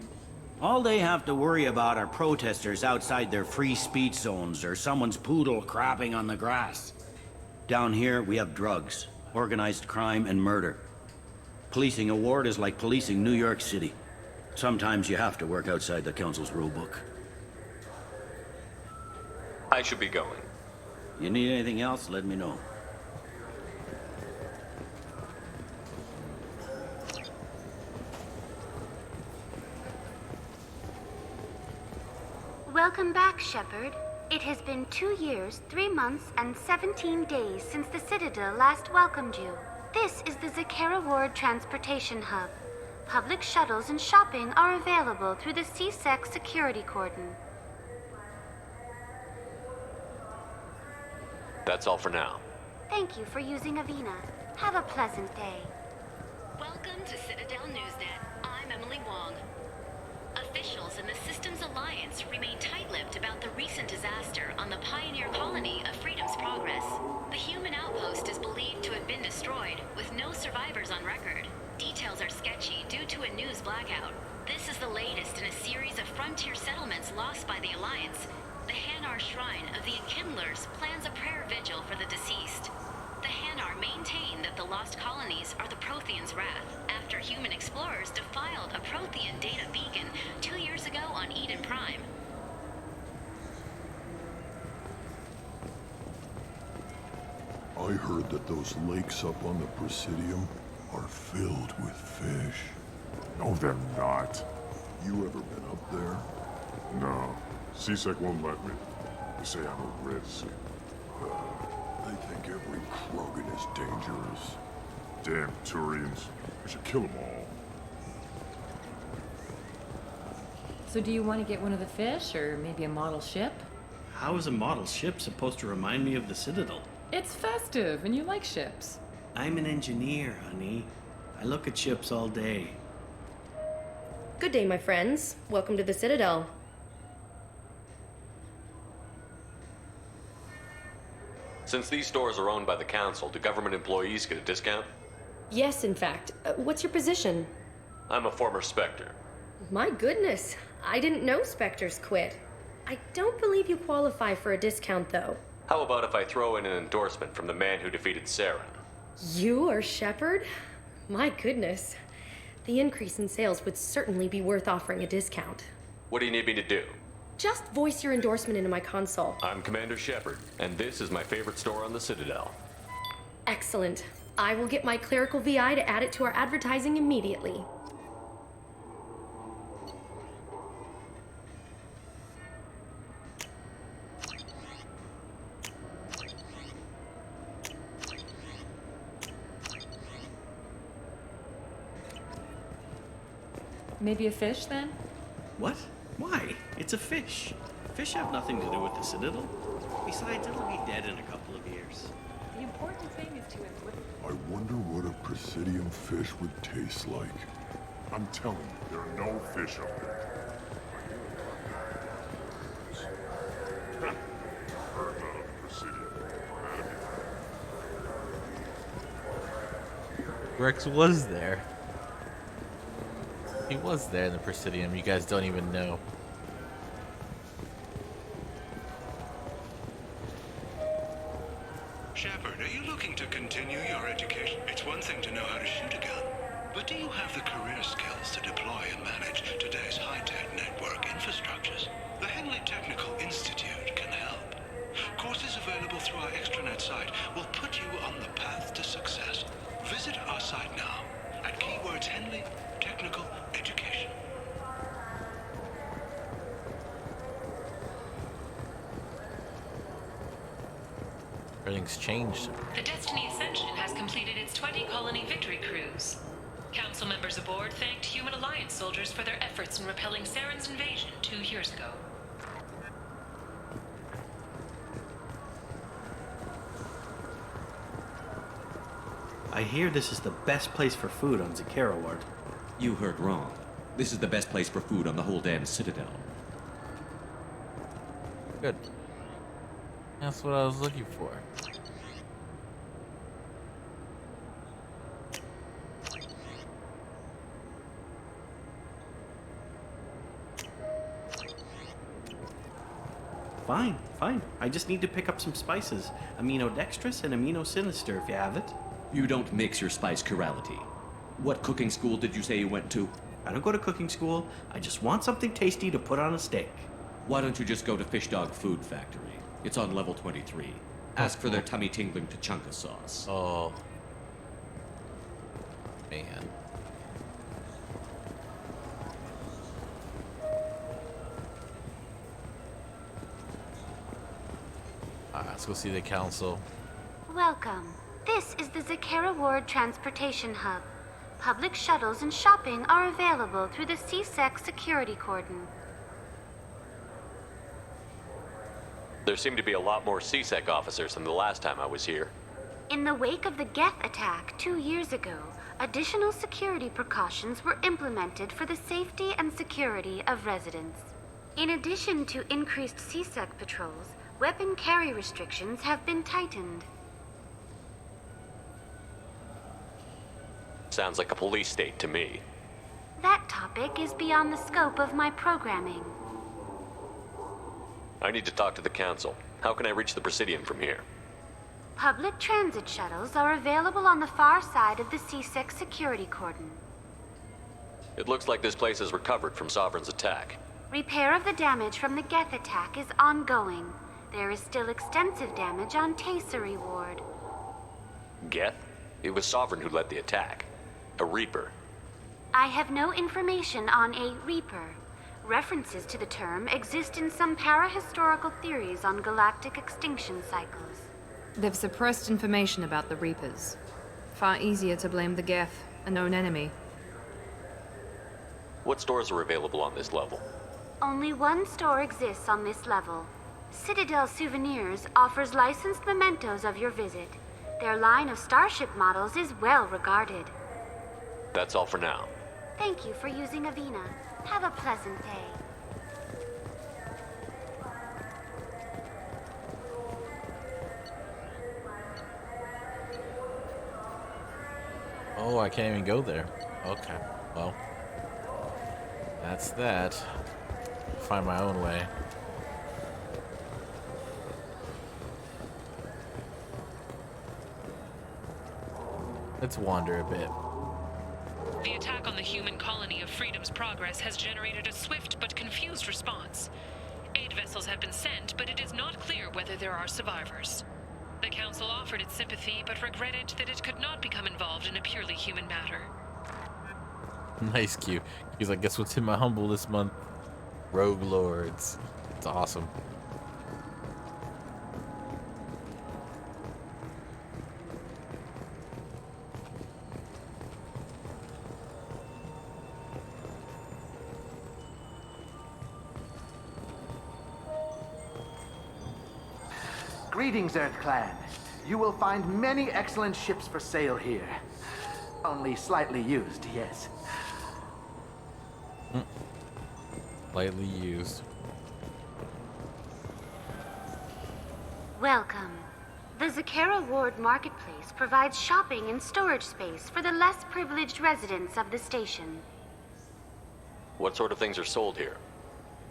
All they have to worry about are protesters outside their free speech zones or someone's poodle crapping on the grass. Down here, we have drugs, organized crime, and murder. Policing a ward is like policing New York City. Sometimes you have to work outside the Council's rulebook. I should be going. You need anything else, let me know. Welcome back, Shepard. It has been 2 years, 3 months, and 17 days since the Citadel last welcomed you. This is the Zakera Ward Transportation Hub. Public shuttles and shopping are available through the CSEC security cordon. That's all for now. Thank you for using Avina. Have a pleasant day. Welcome to Citadel Newsnet. I'm Emily Wong. Officials in the Systems Alliance remain tight-lipped about the recent disaster on the pioneer colony of Freedom's Progress. The human outpost is believed to have been destroyed, with no survivors on record. Details are sketchy due to a news blackout. This is the latest in a series of frontier settlements lost by the Alliance. The Hanar Shrine of the Enkindlers plans a prayer vigil for the deceased. The Hanar maintain that the lost colonies are the Protheans' wrath, after human explorers defiled a Prothean data beacon 2 years ago on Eden Prime. I heard that those lakes up on the Presidium are filled with fish. No, they're not. You ever been up there? No. CSEC won't let me. They say I'm a risk. They think every Krogan is dangerous. Damn Turians. We should kill them all. So do you want to get one of the fish, or maybe a model ship? How is a model ship supposed to remind me of the Citadel? It's festive, and you like ships. I'm an engineer, honey. I look at ships all day. Good day, my friends. Welcome to the Citadel. Since these stores are owned by the Council, do government employees get a discount? Yes, in fact. What's your position? I'm a former Spectre. My goodness. I didn't know Spectres quit. I don't believe you qualify for a discount, though. How about if I throw in an endorsement from the man who defeated Saren? You are Shepard? My goodness. The increase in sales would certainly be worth offering a discount. What do you need me to do? Just voice your endorsement into my console. I'm Commander Shepard, and this is my favorite store on the Citadel. Excellent. I will get my clerical VI to add it to our advertising immediately. Maybe a fish, then? What? Why? It's a fish. Fish have nothing to do with the Citadel. Besides, it'll be dead in a couple of years. The important thing is to inflict... I wonder what a Presidium fish would taste like. I'm telling you, there are no fish up there. Heard about the Presidium. Rex was there. He was there in the Presidium. You guys don't even know. Shepard, are you looking to continue your education? It's one thing to know how to shoot a gun, but do you have the career skills to deploy and manage today's high-tech network infrastructures? The Henley Technical Institute can help. Courses available through our extranet site will put you on the path to success. Visit our site now at keywords Henley Technical Education. Everything's changed. The Destiny Ascension has completed its 20-colony victory cruise. Council members aboard thanked Human Alliance soldiers for their efforts in repelling Saren's invasion 2 years ago. I hear this is the best place for food on Zakera Ward. You heard wrong. This is the best place for food on the whole damn Citadel. Good. That's what I was looking for. Fine. I just need to pick up some spices. Amino dextrous and amino sinister if you have it. You don't mix your spice chirality. What cooking school did you say you went to? I don't go to cooking school. I just want something tasty to put on a steak. Why don't you just go to Fish Dog Food Factory? It's on level 23. Ask for their tummy-tingling Tachanka sauce. Oh. Man. Let's go see the council. Welcome. This is the Zakera Ward Transportation Hub. Public shuttles and shopping are available through the CSEC security cordon. There seem to be a lot more CSEC officers than the last time I was here. In the wake of the Geth attack 2 years ago, additional security precautions were implemented for the safety and security of residents. In addition to increased CSEC patrols, weapon carry restrictions have been tightened. Sounds like a police state to me. That topic is beyond the scope of my programming. I need to talk to the council. How can I reach the Presidium from here? Public transit shuttles are available on the far side of the CSEC security cordon. It looks like this place has recovered from Sovereign's attack. Repair of the damage from the Geth attack is ongoing. There is still extensive damage on Tasery Ward. Geth? It was Sovereign who led the attack. A Reaper. I have no information on a Reaper. References to the term exist in some parahistorical theories on galactic extinction cycles. They've suppressed information about the Reapers. Far easier to blame the Geth, a known enemy. What stores are available on this level? Only one store exists on this level. Citadel Souvenirs offers licensed mementos of your visit. Their line of starship models is well regarded. That's all for now. Thank you for using Avina. Have a pleasant day. Oh, I can't even go there. Okay, well, that's that. Find my own way. Let's wander a bit. The attack on the human colony of Freedom's Progress has generated a swift but confused response. Aid vessels have been sent, but it is not clear whether there are survivors. The Council offered its sympathy, but regretted that it could not become involved in a purely human matter. Nice cue. He's like, guess what's in my humble this month? Rogue Lords. It's awesome. Greetings, Earth Clan. You will find many excellent ships for sale here. Only slightly used, yes. Lightly used. Welcome. The Zakera Ward Marketplace provides shopping and storage space for the less privileged residents of the station. What sort of things are sold here?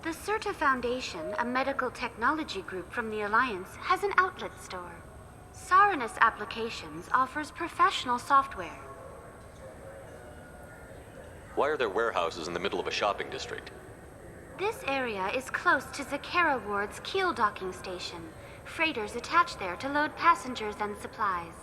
The Certa Foundation, a medical technology group from the Alliance, has an outlet store. Saranus Applications offers professional software. Why are there warehouses in the middle of a shopping district? This area is close to Zakera Ward's keel docking station. Freighters attach there to load passengers and supplies.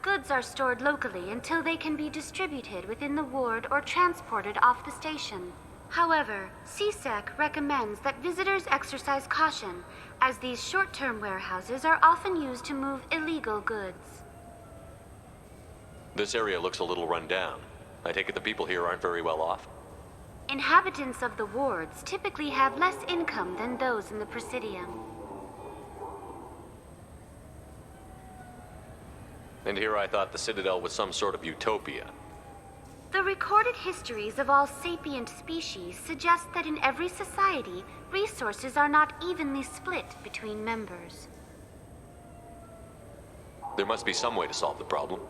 Goods are stored locally until they can be distributed within the ward or transported off the station. However, CSEC recommends that visitors exercise caution, as these short-term warehouses are often used to move illegal goods. This area looks a little run down. I take it the people here aren't very well off? Inhabitants of the wards typically have less income than those in the Presidium. And here I thought the Citadel was some sort of utopia. The recorded histories of all sapient species suggest that in every society, resources are not evenly split between members. There must be some way to solve the problem.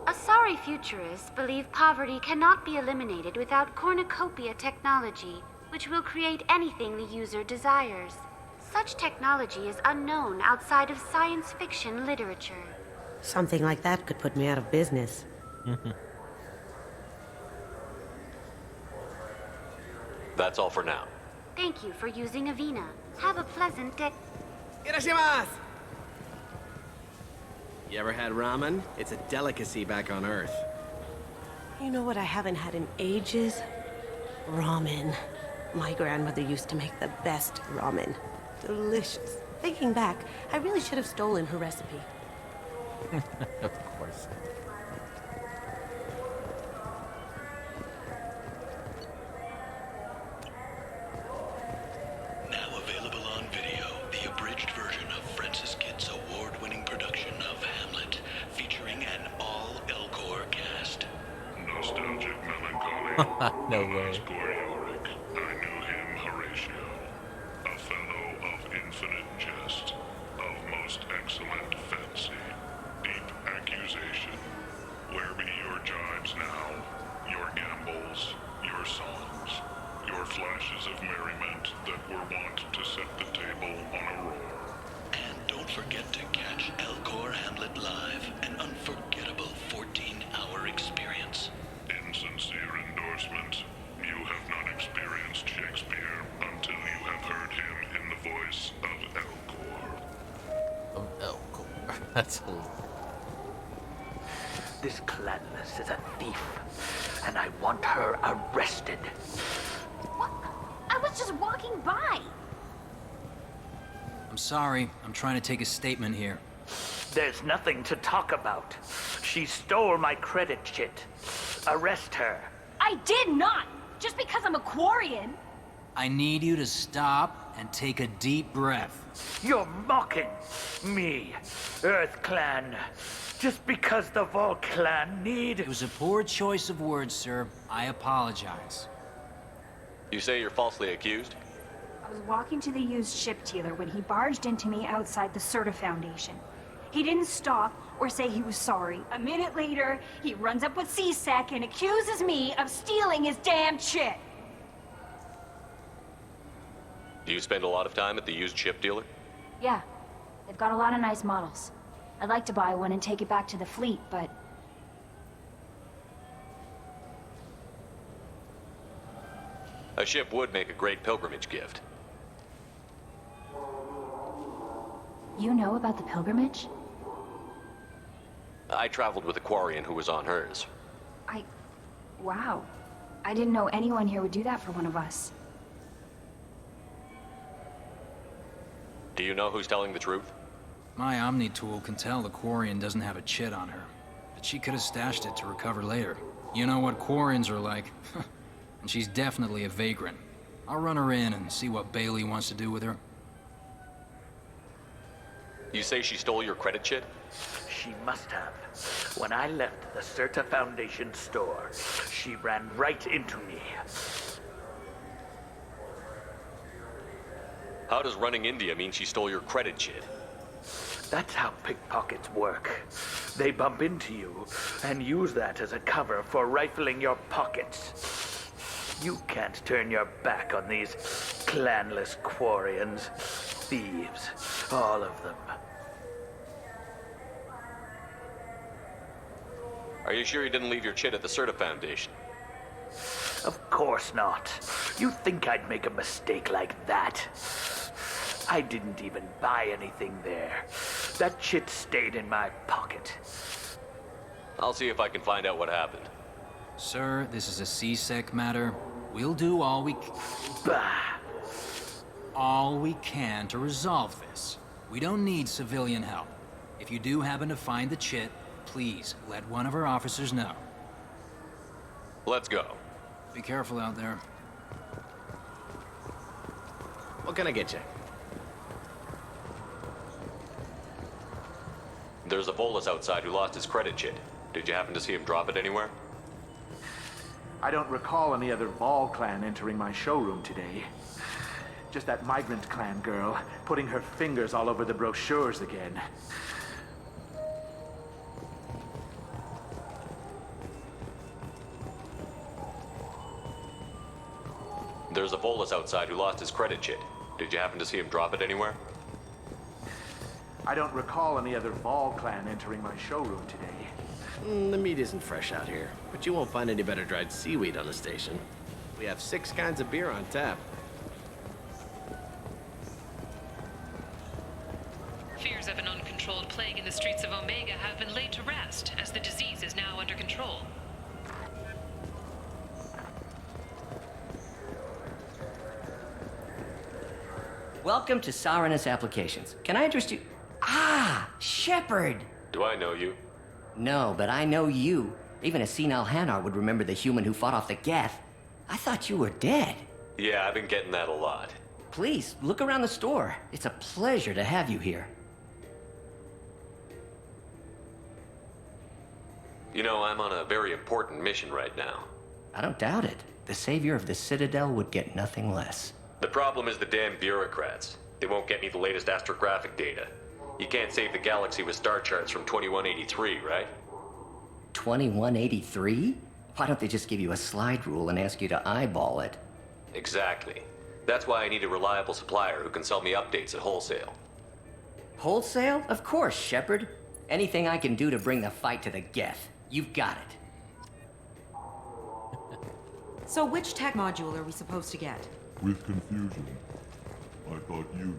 Asari futurists believe poverty cannot be eliminated without cornucopia technology, which will create anything the user desires. Such technology is unknown outside of science fiction literature. Something like that could put me out of business. That's all for now. Thank you for using Avina. Have a pleasant day. Irashimasu! You ever had ramen? It's a delicacy back on Earth. You know what I haven't had in ages? Ramen. My grandmother used to make the best ramen. Delicious. Thinking back, I really should have stolen her recipe. Of course. Now available on video, the abridged version of Francis Kidd's award-winning production of Hamlet, featuring an all-Elcor cast. Nostalgic melancholy. No way. Yorick. I knew him, Horatio. A fellow of infinite jest, of most excellent fancy, deep accusation. Where be your jibes now? Your gambols, your songs, your flashes of merriment that were wont to set the table on a roar. And don't forget to catch Elcor Hamlet live, an unforgettable 14-hour experience. Insincere endorsement. You have not experienced Shakespeare until you have heard him in the voice of Elcor. Of Elcor. That's hilarious. This Clanless is a thief, and I want her arrested. What? I was just walking by. I'm sorry. I'm trying to take a statement here. There's nothing to talk about. She stole my credit chit. Arrest her. I did not. Just because I'm a Quarian. I need you to stop and take a deep breath. You're mocking me, Earth Clan. Just because the Vol Clan need... It was a poor choice of words, sir. I apologize. You say you're falsely accused? I was walking to the used ship dealer when he barged into me outside the Serta Foundation. He didn't stop or say he was sorry. A minute later, he runs up with C-Sec and accuses me of stealing his damn chip. Do you spend a lot of time at the used ship dealer? Yeah, they've got a lot of nice models. I'd like to buy one and take it back to the fleet, but... A ship would make a great pilgrimage gift. You know about the pilgrimage? I traveled with a Quarian who was on hers. Wow. I didn't know anyone here would do that for one of us. Do you know who's telling the truth? My Omni tool can tell the Quarian doesn't have a chit on her, but she could have stashed it to recover later. You know what Quarians are like, and she's definitely a vagrant. I'll run her in and see what Bailey wants to do with her. You say she stole your credit chit? She must have. When I left the Serta Foundation store, she ran right into me. How does running India mean she stole your credit chit? That's how pickpockets work. They bump into you and use that as a cover for rifling your pockets. You can't turn your back on these clanless Quarians. Thieves, all of them. Are you sure you didn't leave your chit at the Serta Foundation? Of course not. You think I'd make a mistake like that? I didn't even buy anything there. That chit stayed in my pocket. I'll see if I can find out what happened. Sir, this is a C-Sec matter. We'll do all we can to resolve this. We don't need civilian help. If you do happen to find the chit, please let one of our officers know. Let's go. Be careful out there. What can I get you? There's a Volus outside who lost his credit chit. Did you happen to see him drop it anywhere? I don't recall any other Vol clan entering my showroom today. Just that migrant clan girl putting her fingers all over the brochures again. There's a Volus outside who lost his credit chit. Did you happen to see him drop it anywhere? I don't recall any other Vol clan entering my showroom today. The meat isn't fresh out here, but you won't find any better dried seaweed on the station. We have 6 kinds of beer on tap. Fears of an uncontrolled plague in the streets of Omega have been laid to rest, as the disease is now under control. Welcome to Sarenus Applications. Can I interest you? Ah, Shepard! Do I know you? No, but I know you. Even a senile Hanar would remember the human who fought off the Geth. I thought you were dead. Yeah, I've been getting that a lot. Please, look around the store. It's a pleasure to have you here. You know, I'm on a very important mission right now. I don't doubt it. The savior of the Citadel would get nothing less. The problem is the damn bureaucrats. They won't get me the latest astrographic data. You can't save the galaxy with star charts from 2183, right? 2183? Why don't they just give you a slide rule and ask you to eyeball it? Exactly. That's why I need a reliable supplier who can sell me updates at wholesale. Wholesale? Of course, Shepard. Anything I can do to bring the fight to the Geth. You've got it. So which tech module are we supposed to get? With confusion. I thought you knew.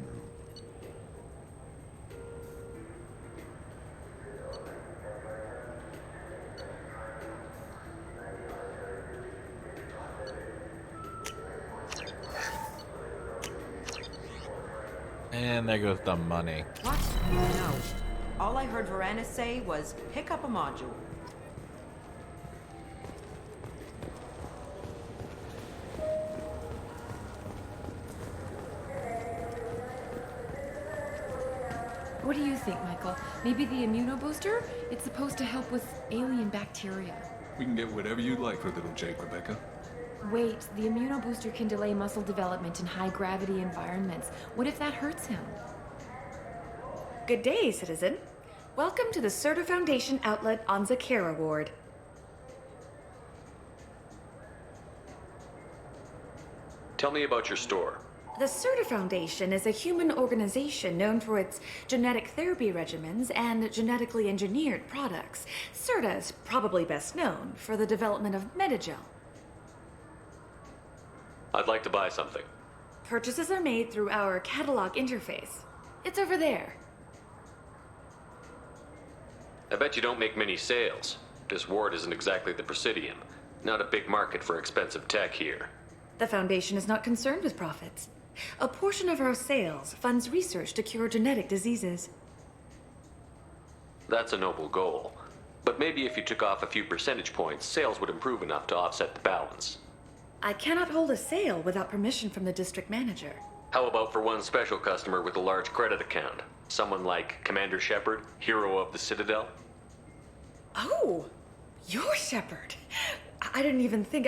And there goes the money. What? No. All I heard Varanus say was pick up a module. What do you think, Michael? Maybe the immunobooster? It's supposed to help with alien bacteria. We can get whatever you'd like for little Jake, Rebecca. Wait, the immunobooster can delay muscle development in high-gravity environments. What if that hurts him? Good day, citizen. Welcome to the Serta Foundation outlet on Zakera Ward. Tell me about your store. The Serta Foundation is a human organization known for its genetic therapy regimens and genetically engineered products. Serta is probably best known for the development of Metagel. I'd like to buy something. Purchases are made through our catalog interface. It's over there. I bet you don't make many sales. This ward isn't exactly the Presidium. Not a big market for expensive tech here. The Foundation is not concerned with profits. A portion of our sales funds research to cure genetic diseases. That's a noble goal. But maybe if you took off a few percentage points, sales would improve enough to offset the balance. I cannot hold a sale without permission from the district manager. How about for one special customer with a large credit account? Someone like Commander Shepard, hero of the Citadel? Oh, you're Shepard. I didn't even think...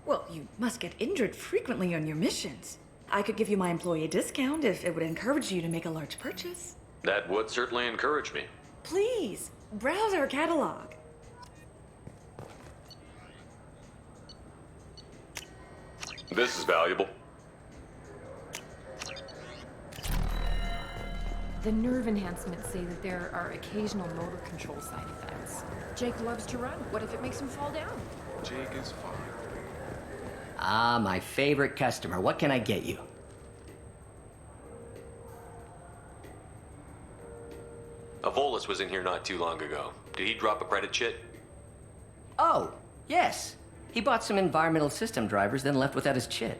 Well, you must get injured frequently on your missions. I could give you my employee discount if it would encourage you to make a large purchase. That would certainly encourage me. Please, browse our catalog. This is valuable. The nerve enhancements say that there are occasional motor control side effects. Jake loves to run. What if it makes him fall down? Jake is fine. Ah, my favorite customer. What can I get you? A Volus was in here not too long ago. Did he drop a credit chit? Oh, yes. He bought some environmental system drivers, then left without his chit.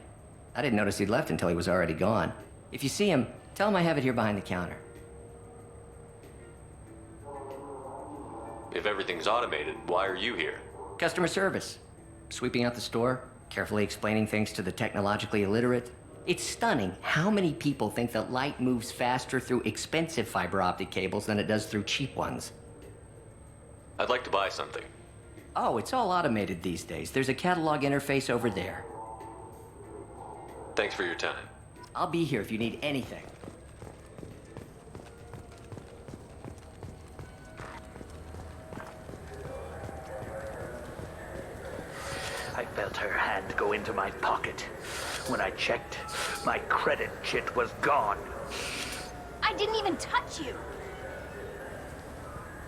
I didn't notice he'd left until he was already gone. If you see him, tell him I have it here behind the counter. If everything's automated, why are you here? Customer service. Sweeping out the store, carefully explaining things to the technologically illiterate. It's stunning how many people think that light moves faster through expensive fiber optic cables than it does through cheap ones. I'd like to buy something. Oh, it's all automated these days. There's a catalog interface over there. Thanks for your time. I'll be here if you need anything. I felt her hand go into my pocket. When I checked, my credit chit was gone. I didn't even touch you.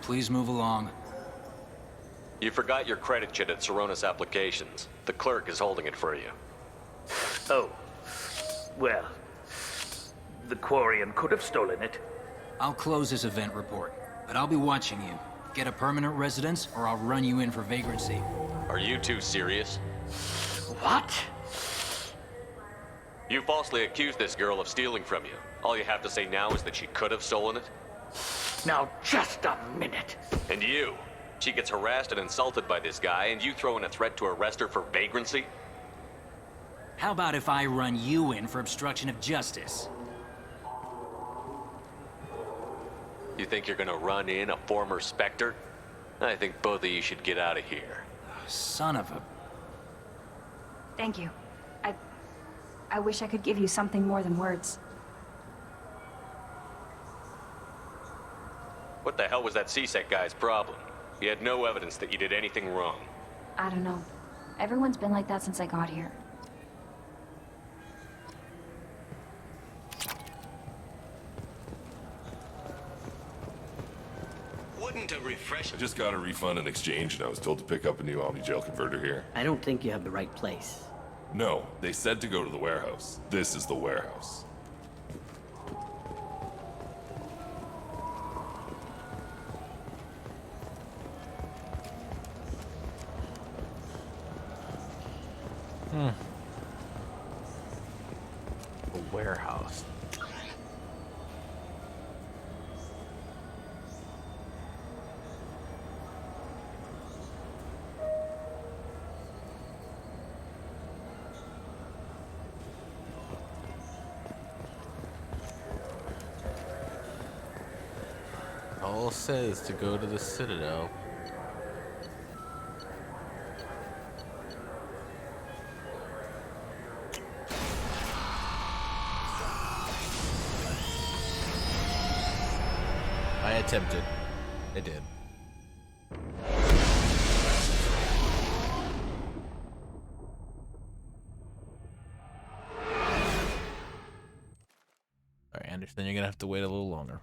Please move along. You forgot your credit chit at Sarenus Applications. The clerk is holding it for you. Oh. Well, the Quarian could have stolen it. I'll close this event report, but I'll be watching you. Get a permanent residence, or I'll run you in for vagrancy. Are you two serious? What? You falsely accused this girl of stealing from you. All you have to say now is that she could have stolen it? Now, just a minute. And you? She gets harassed and insulted by this guy, and you throw in a threat to arrest her for vagrancy? How about if I run you in for obstruction of justice? You think you're gonna run in a former Spectre? I think both of you should get out of here. Son of a... Thank you. I wish I could give you something more than words. What the hell was that C-Sec guy's problem? He had no evidence that you did anything wrong. I don't know. Everyone's been like that since I got here. Wouldn't a refresh... I just got a refund in exchange, and I was told to pick up a new Omni-Gel converter here. I don't think you have the right place. No, they said to go to the warehouse. This is the warehouse. A warehouse. All says to go to the Citadel. I attempted. I did. Alright, Anderson, you're gonna have to wait a little longer.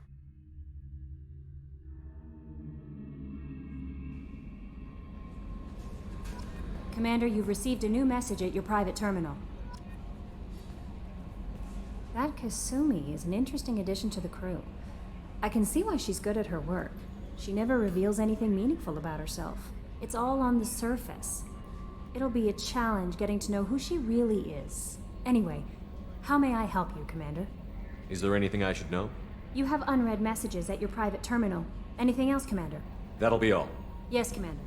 Commander, you've received a new message at your private terminal. That Kasumi is an interesting addition to the crew. I can see why she's good at her work. She never reveals anything meaningful about herself. It's all on the surface. It'll be a challenge getting to know who she really is. Anyway, how may I help you, Commander? Is there anything I should know? You have unread messages at your private terminal. Anything else, Commander? That'll be all. Yes, Commander.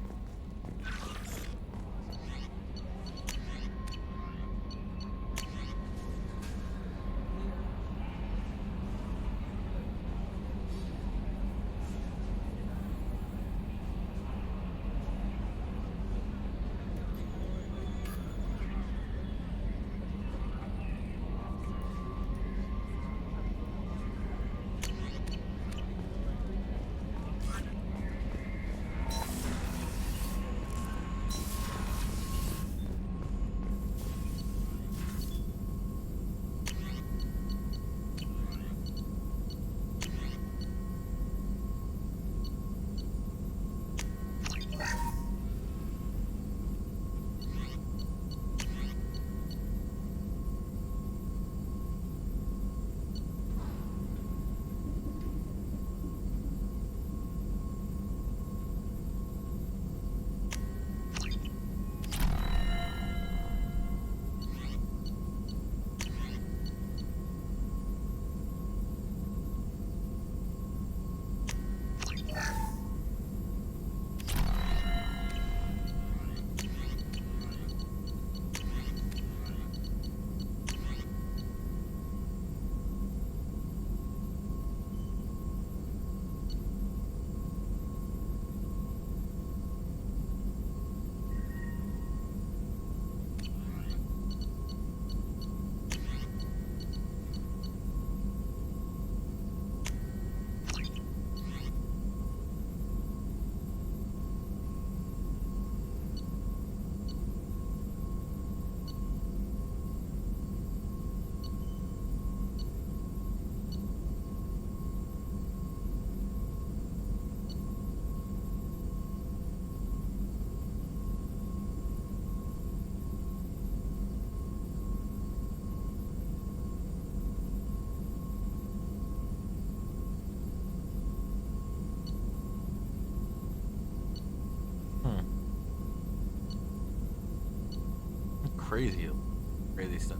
Crazy stuff.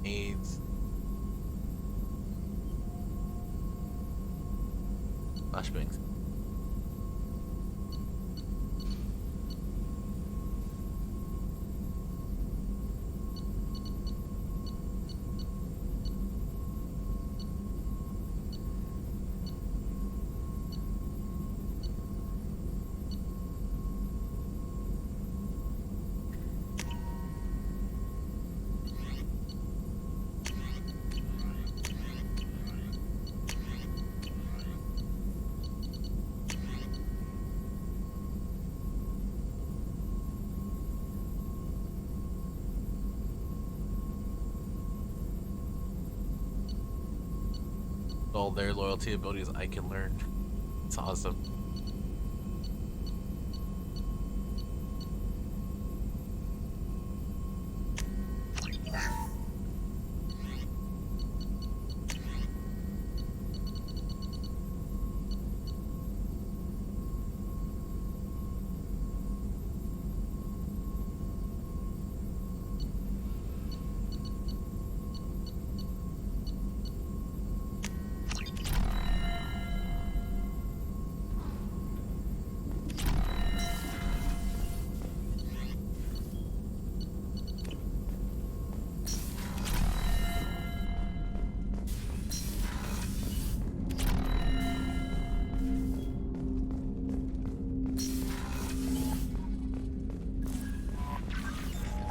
AIDS. Flashbangs. All their loyalty abilities I can learn. It's awesome.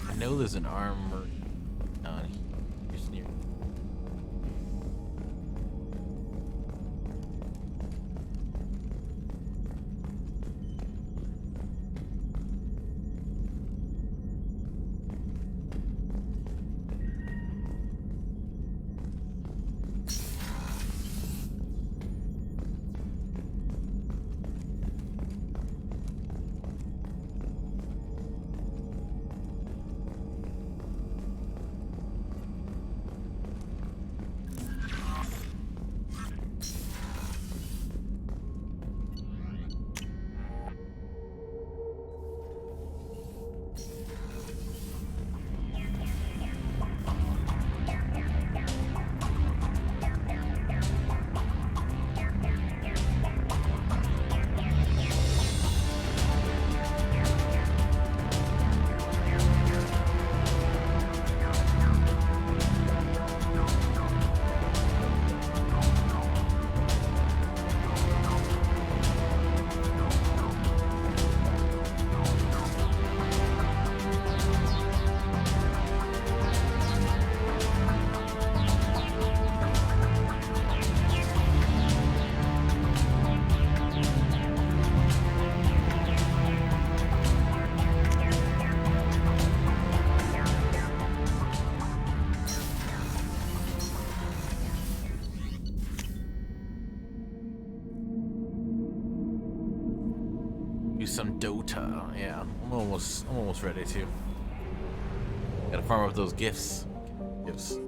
I know there's an armor on here near. Some Dota, yeah. I'm almost ready to. Gotta farm up those gifts. Gifts.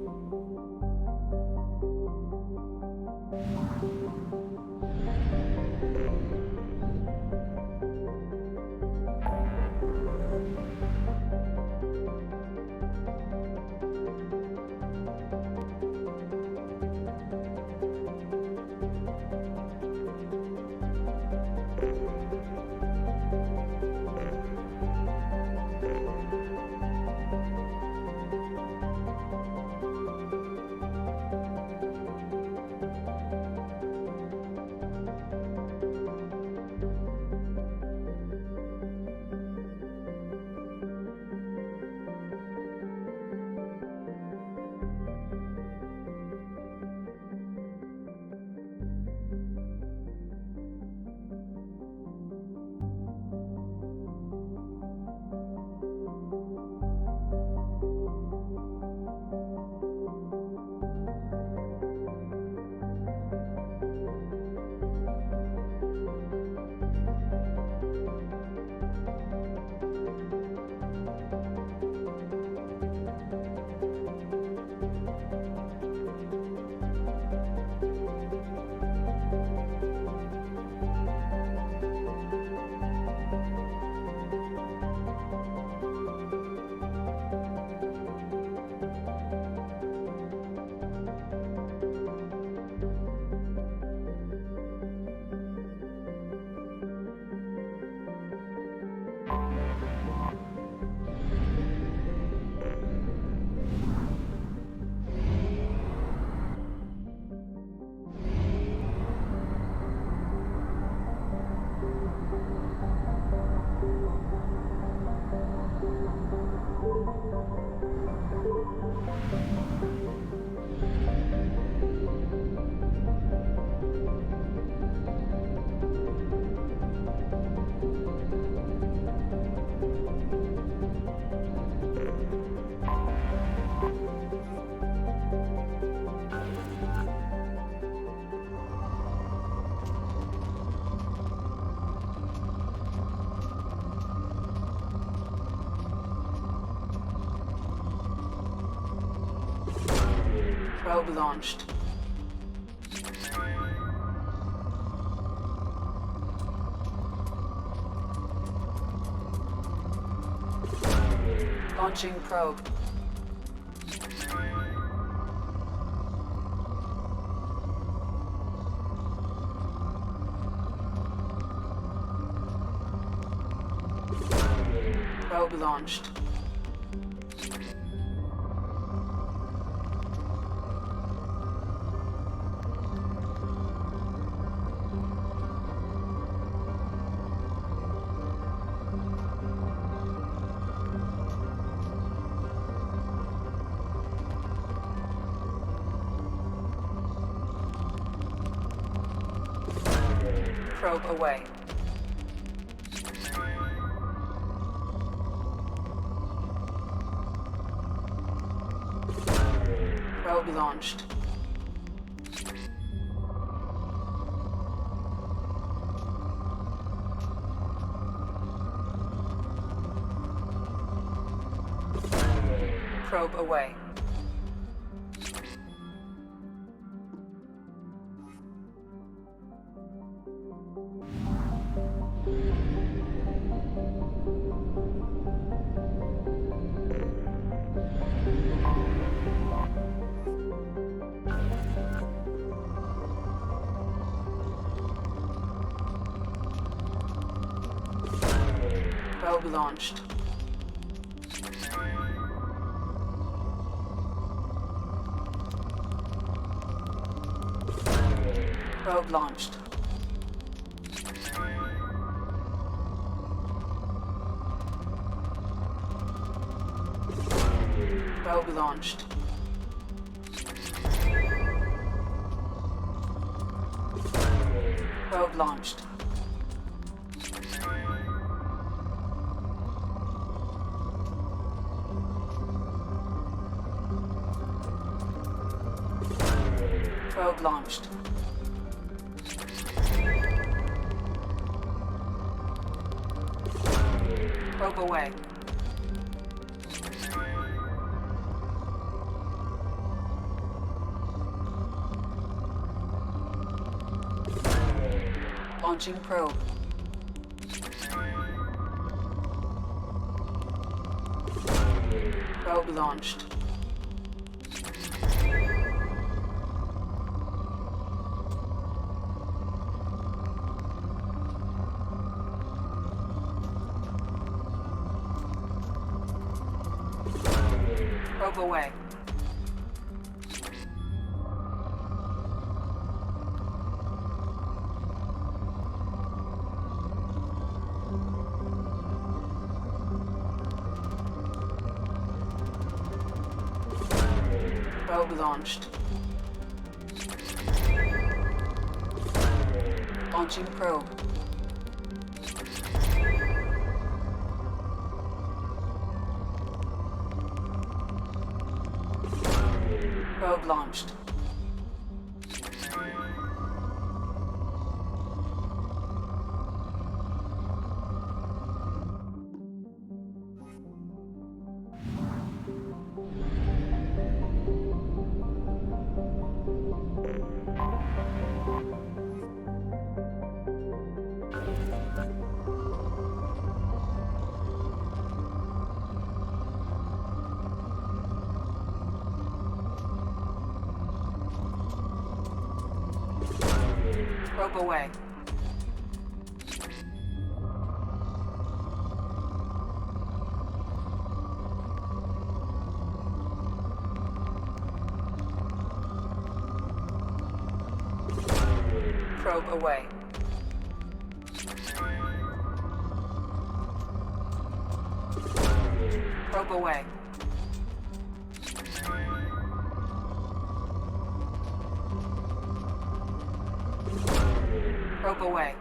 Probe launched. Launching probe. Probe launched. Probe away. Probe launched. Probe away. Probe launched. Probe launched. Probe launched. Probe launched. Probe launched. Probe away. Launching probe. Probe launched. Probe away. Probe launched. Launching probe. Probe launched. Probe away. Probe away. Probe away. Probe away.